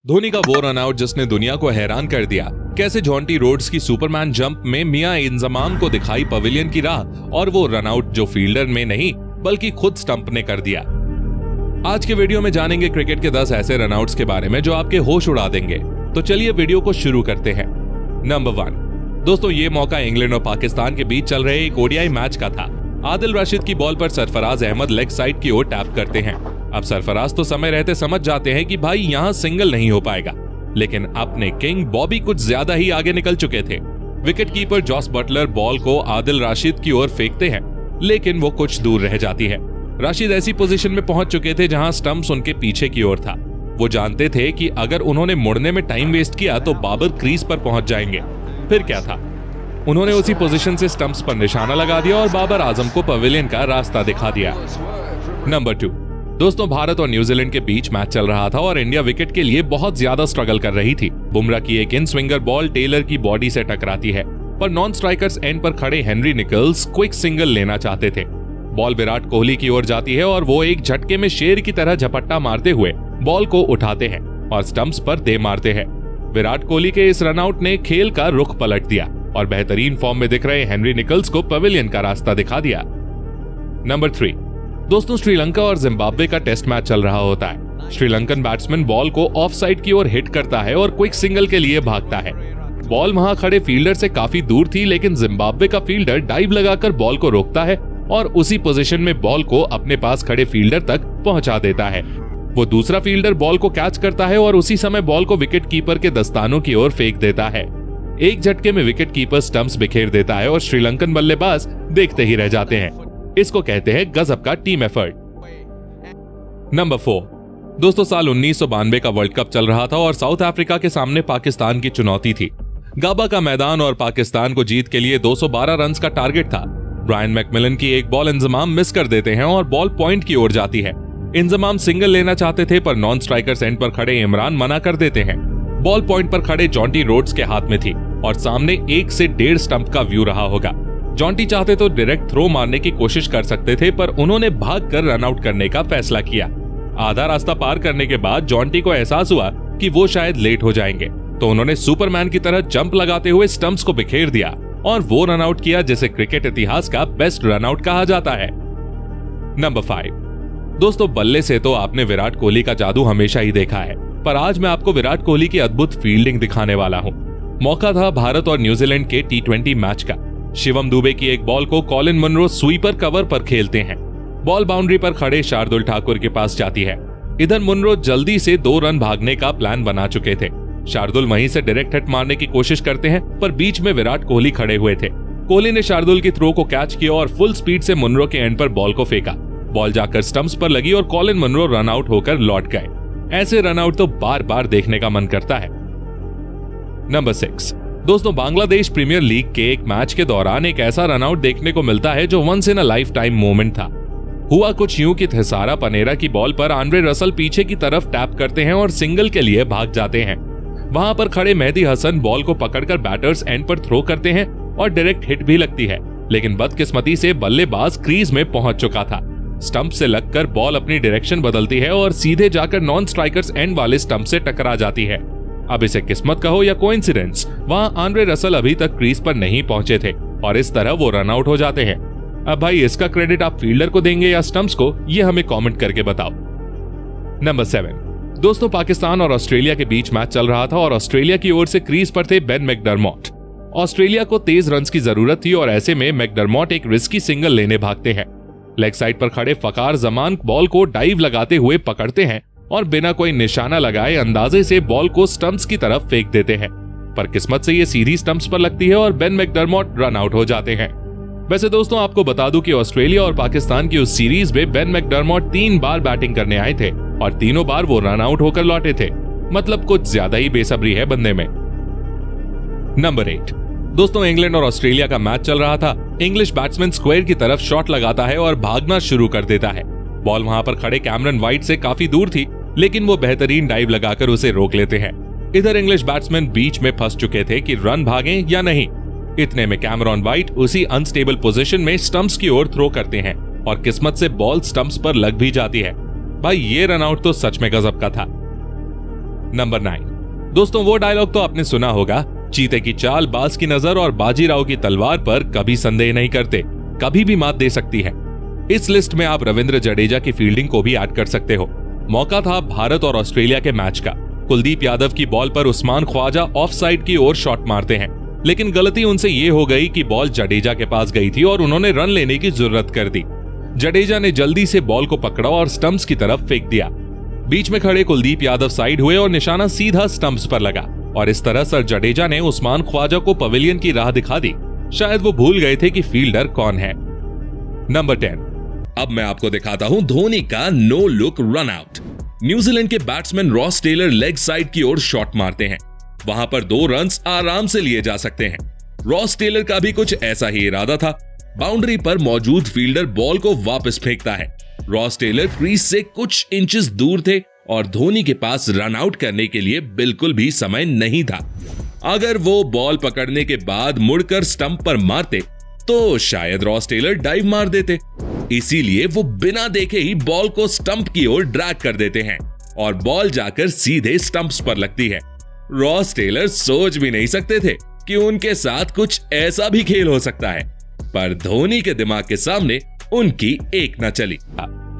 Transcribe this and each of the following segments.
धोनी का वो रनआउट जिसने दुनिया को हैरान कर दिया। कैसे जॉन्टी रोड्स की सुपरमैन जंप में मियां इंजमाम को दिखाई पवेलियन की राह, और वो रनआउट जो फील्डर में नहीं बल्कि खुद स्टंप ने कर दिया। आज के वीडियो में जानेंगे क्रिकेट के 10 ऐसे रनआउट्स के बारे में जो आपके होश उड़ा देंगे। तो चलिए वीडियो को शुरू करते हैं। नंबर 1 दोस्तों, ये मौका इंग्लैंड और पाकिस्तान के बीच चल रहे एक ओडीआई मैच का था। आदिल रशीद की बॉल पर सरफराज अहमद लेग साइड की ओर टैप करते हैं। अब सरफराज तो समय रहते समझ जाते हैं कि भाई यहां सिंगल नहीं हो पाएगा, लेकिन अपने किंग बॉबी कुछ ज्यादा ही आगे निकल चुके थे। Wicket keeper Jos Buttler ball को आदिल रशीद की ओर फेंकते हैं, लेकिन वो कुछ दूर रह जाती है। रशीद ऐसी पोजीशन में पहुंच चुके थे जहां स्टंप्स उनके पीछे की ओर था। वो जानते थे कि अगर उन्होंने मुड़ने में टाइम वेस्ट किया तो बाबर क्रीज पर पहुंच जाएंगे। फिर क्या था, उन्होंने उसी पोजीशन से स्टंप्स पर निशाना लगा दिया और बाबर आजम को पवेलियन का रास्ता दिखा दिया। नंबर 2 दोस्तों, भारत और न्यूजीलैंड के बीच मैच चल रहा था और इंडिया विकेट के लिए बहुत ज्यादा स्ट्रगल कर रही थी। बुमराह की एक इन स्विंगर बॉल टेलर की बॉडी से टकराती है, पर नॉन स्ट्राइकर्स एंड पर खड़े हेनरी निकल्स क्विक सिंगल लेना चाहते थे। बॉल विराट कोहली की ओर जाती है और वो एक झटके में शेर की तरह झपट्टा मारते हुए बॉल को उठाते हैं और स्टंप्स पर दे मारते हैं। विराट कोहली के इस रनआउट ने खेल का रुख पलट दिया और बेहतरीन फॉर्म में दिख रहे हेनरी निकल्स को पवेलियन का रास्ता दिखा दिया। नंबर 3 दोस्तों, श्रीलंका और जिम्बाब्वे का टेस्ट मैच चल रहा होता है। श्रीलंकन बैट्समैन बॉल को ऑफ साइड की ओर हिट करता है और क्विक सिंगल के लिए भागता है। बॉल वहां खड़े फील्डर से काफी दूर थी, लेकिन जिम्बाब्वे का फील्डर डाइव लगाकर बॉल को रोकता है और उसी पोजीशन में बॉल को अपने पास खड़े फील्डर तक पहुंचा देता है। वो दूसरा फील्डर बॉल को कैच करता है और उसी समय बॉल को विकेट कीपर के दस्तानों की ओर फेंक देता है। एक झटके में विकेट कीपर स्टंप्स बिखेर देता है और श्रीलंकन बल्लेबाज देखते ही रह जाते हैं। इसको कहते हैं गजब का टीम एफर्ट। नंबर 4 दोस्तों, साल 1992 का वर्ल्ड कप चल रहा था और साउथ अफ्रीका के सामने पाकिस्तान की चुनौती थी। गाबा का मैदान और पाकिस्तान को जीत के लिए 212 रन का टारगेट था। ब्रायन मैकमिलन की एक बॉल इंजमाम मिस कर देते हैं और बॉल पॉइंट की ओर जाती है। इंजमाम सिंगल लेना चाहते थे, पर नॉन स्ट्राइकर्स एंड पर खड़े इमरान मना कर देते हैं। बॉल पॉइंट पर खड़े जॉन्टी रोड्स के हाथ में थी और सामने 1 से 1.5 स्टंप का व्यू रहा होगा। जॉन्टी चाहते तो डायरेक्ट थ्रो मारने की कोशिश कर सकते थे, पर उन्होंने भागकर रन आउट करने का फैसला किया। आधा रास्ता पार करने के बाद जॉन्टी को एहसास हुआ कि वो शायद लेट हो जाएंगे, तो उन्होंने सुपरमैन की तरह जंप लगाते हुए स्टंप्स को बिखेर दिया और वो रन आउट किया जिसे क्रिकेट इतिहास का बेस्ट रन आउट कहा जाता है। नंबर 5 दोस्तों, बल्ले से तो आपने विराट कोहली का जादू हमेशा ही देखा है, पर आज मैं आपको विराट कोहली की अद्भुत फील्डिंग दिखाने वाला हूं। मौका था भारत और न्यूजीलैंड के T20 मैच का। शिवम दुबे की एक बॉल को कॉलिन मुनरो स्वीपर कवर पर खेलते हैं। बॉल बाउंड्री पर खड़े शार्दुल ठाकुर के पास जाती है। इधर मुनरो जल्दी से 2 रन भागने का प्लान बना चुके थे। शार्दुल वहीं से डायरेक्ट हिट मारने की कोशिश करते हैं, पर बीच में विराट कोहली खड़े हुए थे। कोहली ने शार्दुल की थ्रो को कैच किया और फुल स्पीड से मुनरो के एंड पर बॉल को फेंका। बॉल जाकर स्टंप्स पर लगी और कॉलिन मुनरो रन आउट होकर लौट गए। ऐसे रन आउट तो बार बार देखने का मन करता है। नंबर 6 दोस्तों, बांग्लादेश प्रीमियर लीग के एक मैच के दौरान एक ऐसा रनआउट देखने को मिलता है जो once in a lifetime moment था। हुआ कुछ यूं कि थिसारा पनेरा की बॉल पर आंद्रे रसल पीछे की तरफ टैप करते हैं और सिंगल के लिए भाग जाते हैं। वहां पर खड़े मेहदी हसन बॉल को पकड़कर बैटर्स एंड पर थ्रो करते हैं और डायरेक्ट हिट भी लगती है, लेकिन बदकिस्मती से बल्लेबाज क्रीज में पहुंच चुका था। स्टंप से लगकर बॉल अपनी डायरेक्शन बदलती है और सीधे जाकर नॉन स्ट्राइकर्स एंड वाले स्टंप से टकरा जाती है। अब इसे किस्मत कहो या कोइंसिडेंस, वहां आंद्रे रसल अभी तक क्रीज पर नहीं पहुंचे थे और इस तरह वो रन आउट हो जाते हैं। अब भाई इसका क्रेडिट आप फील्डर को देंगे या स्टंप्स को, ये हमें कमेंट करके बताओ। नंबर 7 दोस्तों, पाकिस्तान और ऑस्ट्रेलिया के बीच मैच चल रहा था और ऑस्ट्रेलिया की ओर से क्रीज पर थे बेन मैकडरमॉट। ऑस्ट्रेलिया को तेज रन की जरूरत थी और ऐसे में मैकडरमॉट एक रिस्की सिंगल लेने भागते हैं। लेग साइड पर खड़े फकार जमान बॉल को डाइव लगाते हुए पकड़ते हैं और बिना कोई निशाना लगाए अंदाजे से बॉल को स्टंप्स की तरफ फेंक देते हैं, पर किस्मत से ये सीधी स्टंप्स पर लगती है और बेन मैकडरमॉट रन आउट हो जाते हैं। वैसे दोस्तों, आपको बता दूं कि ऑस्ट्रेलिया और पाकिस्तान की उस सीरीज में बेन मैकडरमॉट 3 बार बैटिंग करने आए थे और तीनों बार वो रन आउट होकर लौटे थे। मतलब कुछ ज्यादा ही बेसब्री है बंदे में। नंबर 8 दोस्तों, इंग्लैंड और ऑस्ट्रेलिया का मैच चल रहा था। इंग्लिश बैट्समैन स्क्वायर की तरफ शॉट लगाता है और भागना शुरू कर देता है। बॉल वहां पर खड़े कैमरन वाइट से काफी दूर थी, लेकिन वो बेहतरीन डाइव लगाकर उसे रोक लेते हैं। इधर इंग्लिश बैट्समैन बीच में फंस चुके थे कि रन भागें या नहीं। इतने में कैमरन वाइट उसी अनस्टेबल पोजीशन में स्टंप्स की ओर थ्रो करते हैं और किस्मत से बॉल स्टंप्स पर लग भी जाती है। भाई ये रन आउट तो सच में गजब का था। नंबर 9। दोस्तों, वो डायलॉग तो आपने सुना होगा, चीते की चाल, बाज की नजर और बाजीराव की तलवार पर कभी संदेह नहीं करते, कभी भी मात दे सकती है। इस लिस्ट में आप रविंद्र जडेजा की फील्डिंग को भी ऐड कर सकते हो। मौका था भारत और ऑस्ट्रेलिया के मैच का। कुलदीप यादव की बॉल पर उस्मान ख्वाजा ऑफ साइड की ओर शॉट मारते हैं, लेकिन गलती उनसे ये हो गई कि बॉल जडेजा के पास गई थी और उन्होंने रन लेने की जरूरत कर दी। जडेजा ने जल्दी से बॉल को पकड़ा और स्टंप्स की तरफ फेंक दिया। बीच में खड़े कुलदीप यादव साइड हुए और निशाना सीधा स्टंप्स पर लगा, और इस तरह सर जडेजा ने उस्मान ख्वाजा को पवेलियन की राह दिखा दी। शायद वो भूल गए थे कि फील्डर कौन है। नंबर 10। अब मैं आपको दिखाता हूं धोनी का no look run out. New Zealand के batsman Ross Taylor leg side की ओर शॉट मारते हैं। वहां पर 2 रन्स आराम से लिए जा सकते हैं। रॉस टेलर का भी कुछ ऐसा ही इरादा था। बाउंड्री पर मौजूद फील्डर बॉल को वापस फेंकता है। रॉस टेलर क्रीज से कुछ इंचेस दूर थे और धोनी के पास रन आउट करने के लिए बिल्कुल भी समय नहीं था। अगर वो बॉल पकड़ने के बाद मुड़कर स्टंप पर मारते तो शायद रॉस टेलर डाइव मार देते। इसीलिए वो बिना देखे ही बॉल को स्टंप की ओर ड्रैग कर देते हैं और बॉल जाकर सीधे स्टंप्स पर लगती है। रॉस टेलर सोच भी नहीं सकते थे कि उनके साथ कुछ ऐसा भी खेल हो सकता है, पर धोनी के दिमाग के सामने उनकी एक न चली।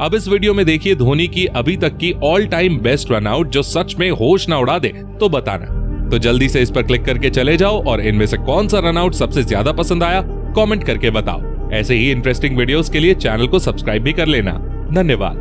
अब इस वीडियो में देखिए धोनी की अभी तक की all time best run out जो सच में होश ना उड़ा दे तो बताना। तो जल्दी से इस पर क्लिक करके चले जाओ और इनमें से कौन सा रन आउट सबसे ज्यादा पसंद आया कमेंट करके बताओ। ऐसे ही इंटरेस्टिंग वीडियोस के लिए चैनल को सब्सक्राइब भी कर लेना। धन्यवाद।